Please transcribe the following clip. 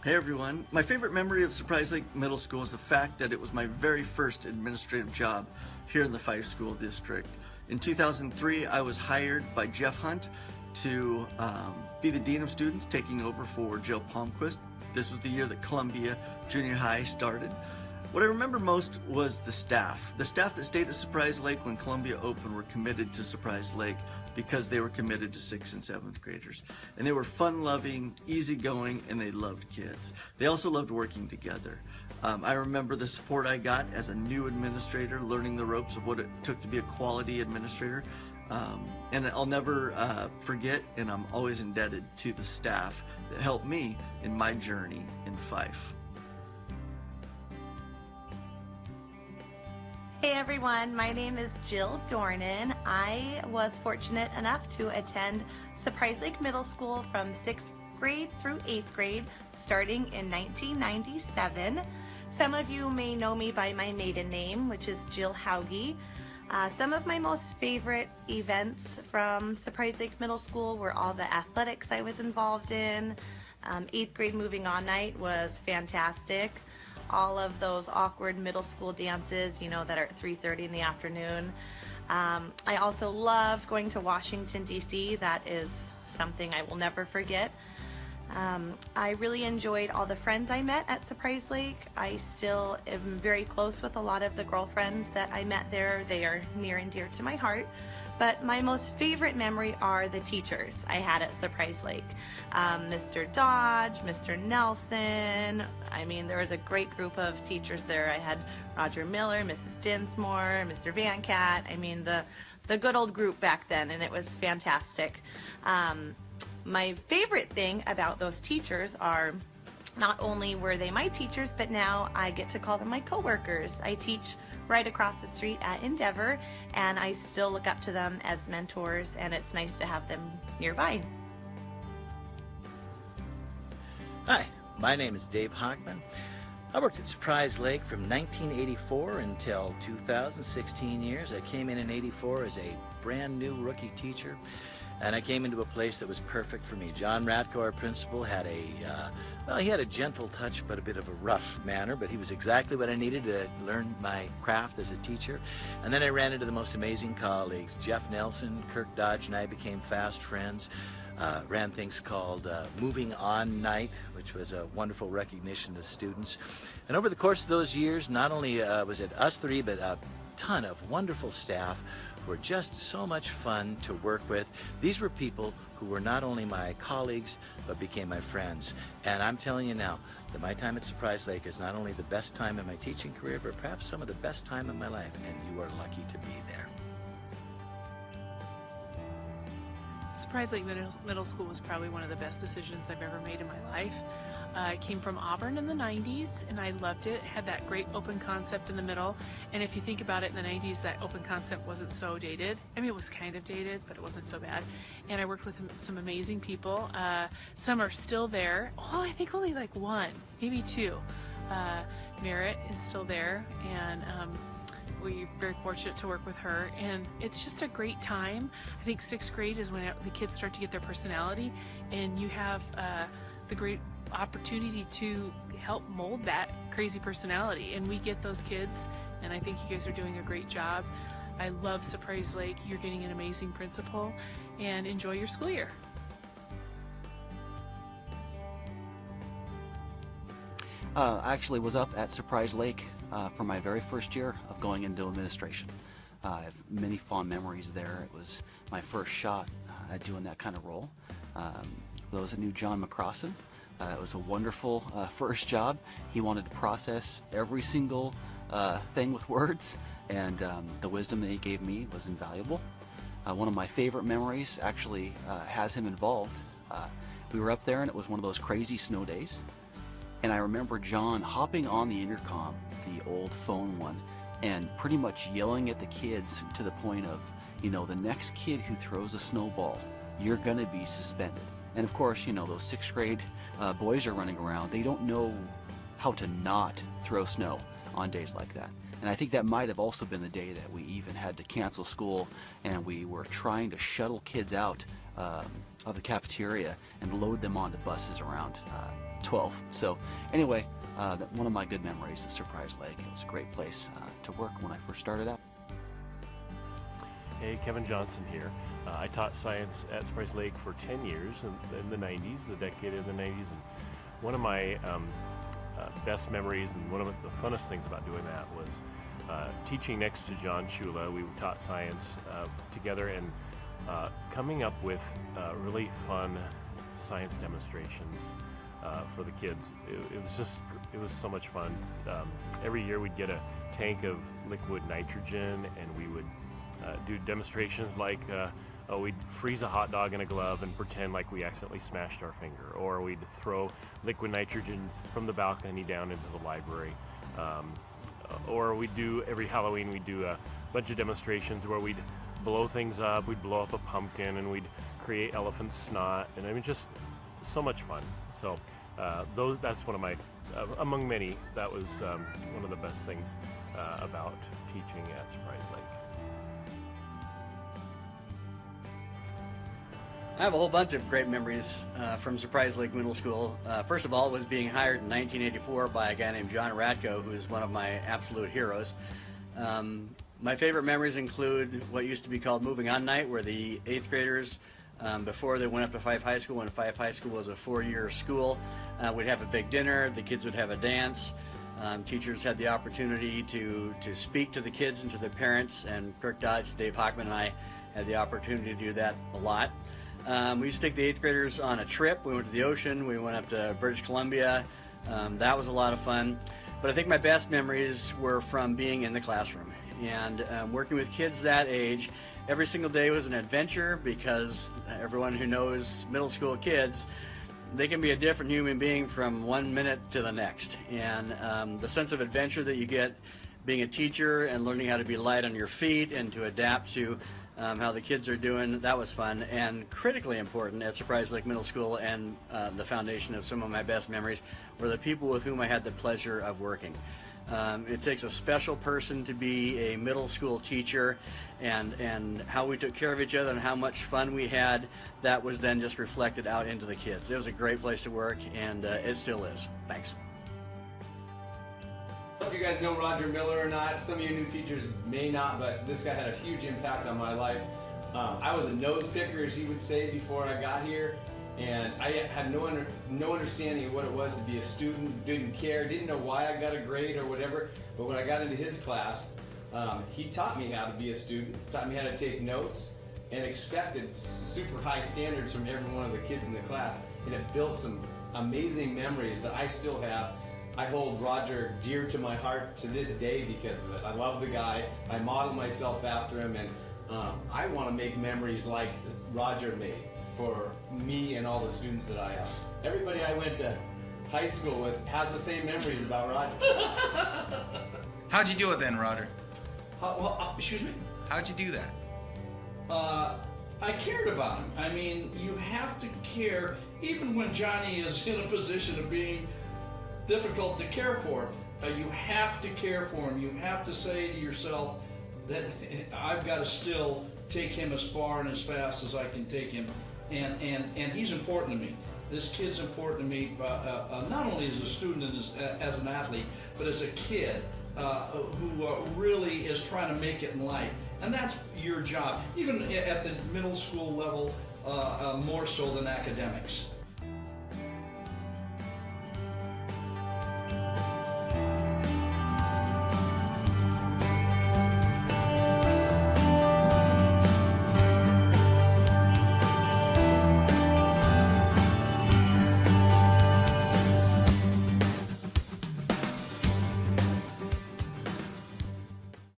Hey everyone, my favorite memory of Surprise Lake Middle School is the fact that it was my very first administrative job here in the Fife School District. In 2003, I was hired by Jeff Hunt to be the Dean of Students, taking over for Jill Palmquist. This was the year that Columbia Junior High started. What I remember most was the staff. The staff that stayed at Surprise Lake when Columbia opened were committed to Surprise Lake because they were committed to 6th and 7th graders. And they were fun-loving, easygoing, and they loved kids. They also loved working together. I remember the support I got as a new administrator, learning the ropes of what it took to be a quality administrator. And I'll never forget, and I'm always indebted to the staff that helped me in my journey in Fife. Hey everyone, my name is Jill Dornan. I was fortunate enough to attend Surprise Lake Middle School from 6th grade through 8th grade, starting in 1997. Some of you may know me by my maiden name, which is Jill Hauge. Some of my most favorite events from Surprise Lake Middle School were all the athletics I was involved in. 8th grade moving on night was fantastic. All of those awkward middle school dances, you know, that are at 3:30 in the afternoon. I also loved going to Washington, D.C. That is something I will never forget. I really enjoyed all the friends I met at Surprise Lake. I still am very close with a lot of the girlfriends that I met there. They are near and dear to my heart. But my most favorite memory are the teachers I had at Surprise Lake. Mr. Dodge, Mr. Nelson. I mean, there was a great group of teachers there. I had Roger Miller, Mrs. Dinsmore, Mr. Van Cat. I mean, the good old group back then, and it was fantastic. My favorite thing about those teachers are not only were they my teachers, but now I get to call them my coworkers. I teach right across the street at Endeavor, and I still look up to them as mentors, and it's nice to have them nearby. Hi, my name is Dave Hockman. I worked at Surprise Lake from 1984 until 2016 years. I came in 84 as a brand new rookie teacher, and I came into a place that was perfect for me. John Ratko, our principal, had he had a gentle touch but a bit of a rough manner, but he was exactly what I needed to learn my craft as a teacher. And then I ran into the most amazing colleagues. Jeff Nelson, Kirk Dodge, and I became fast friends. Ran things called Moving On Night, which was a wonderful recognition to students. And over the course of those years, not only was it us three, but a ton of wonderful staff were just so much fun to work with. These were people who were not only my colleagues, but became my friends. And I'm telling you now that my time at Surprise Lake is not only the best time in my teaching career, but perhaps some of the best time in my life, and you are lucky to be there. Surprise Lake Middle School was probably one of the best decisions I've ever made in my life. I came from Auburn in the 90s, and I loved it. It had that great open concept in the middle, and if you think about it, in the 90s, that open concept wasn't so dated. I mean, it was kind of dated, but it wasn't so bad. And I worked with some amazing people. Some are still there. Oh, I think only like one, maybe two. Merritt is still there, and we're very fortunate to work with her, and it's just a great time. I think 6th grade is when the kids start to get their personality, and you have the great opportunity to help mold that crazy personality, and we get those kids, and I think you guys are doing a great job. I love Surprise Lake. You're getting an amazing principal, and enjoy your school year. I actually was up at Surprise Lake for my very first year of going into administration. I have many fond memories there. It was my first shot at doing that kind of role. For those that knew John McCrossan, it was a wonderful first job. He wanted to process every single thing with words, and the wisdom that he gave me was invaluable. One of my favorite memories actually has him involved. We were up there, and it was one of those crazy snow days. And I remember John hopping on the intercom, the old phone one, and pretty much yelling at the kids to the point of, you know, the next kid who throws a snowball, you're gonna be suspended. And of course, you know, those 6th grade boys are running around. They don't know how to not throw snow on days like that. And I think that might have also been the day that we even had to cancel school, and we were trying to shuttle kids out of the cafeteria and load them onto buses around 12. So anyway, one of my good memories of Surprise Lake. It was a great place to work when I first started out. Hey, Kevin Johnson here. I taught science at Surprise Lake for 10 years in the 90s, the decade of the 90s. And one of my best memories and one of the funnest things about doing that was teaching next to John Shula. We taught science together and coming up with really fun science demonstrations for the kids. It was so much fun. Every year we'd get a tank of liquid nitrogen and we would do demonstrations like we'd freeze a hot dog in a glove and pretend like we accidentally smashed our finger, or we'd throw liquid nitrogen from the balcony down into the library, or we'd do, every Halloween we'd do a bunch of demonstrations where we'd blow things up. We'd blow up a pumpkin and we'd create elephant snot, and I mean, just so much fun. So that's one of my, among many, that was one of the best things about teaching at Surprise Lake. I have a whole bunch of great memories from Surprise Lake Middle School. First of all, was being hired in 1984 by a guy named John Ratko, who is one of my absolute heroes. My favorite memories include what used to be called Moving On Night, where the 8th graders, before they went up to Fife High School, when Fife High School was a 4-year school, we'd have a big dinner, the kids would have a dance. Teachers had the opportunity to speak to the kids and to their parents, and Kirk Dodge, Dave Hockman, and I had the opportunity to do that a lot. We used to take the 8th graders on a trip. We went to the ocean. We went up to British Columbia. That was a lot of fun. But I think my best memories were from being in the classroom and working with kids that age. Every single day was an adventure, because everyone who knows middle school kids, they can be a different human being from one minute to the next. And the sense of adventure that you get being a teacher and learning how to be light on your feet and to adapt to how the kids are doing, that was fun. And critically important at Surprise Lake Middle School, and the foundation of some of my best memories, were the people with whom I had the pleasure of working. It takes a special person to be a middle school teacher, and how we took care of each other and how much fun we had, that was then just reflected out into the kids. It was a great place to work, and it still is. Thanks. I don't know if you guys know Roger Miller or not. Some of you new teachers may not, but this guy had a huge impact on my life. I was a nose picker, as he would say, before I got here, and I had no understanding of what it was to be a student. Didn't care, didn't know why I got a grade or whatever. But when I got into his class, he taught me how to be a student, taught me how to take notes, and expected super high standards from every one of the kids in the class. And it built some amazing memories that I still have. I hold Roger dear to my heart to this day because of it. I love the guy. I model myself after him, and I want to make memories like Roger made for me and all the students that I have. Everybody I went to high school with has the same memories about Roger. How'd you do it then, Roger? Excuse me? How'd you do that? I cared about him. I mean, you have to care, even when Johnny is in a position of being difficult to care for. You have to care for him. You have to say to yourself that I've got to still take him as far and as fast as I can take him. And he's important to me. This kid's important to me, not only as a student and as an athlete, but as a kid who really is trying to make it in life. And that's your job, even at the middle school level, more so than academics.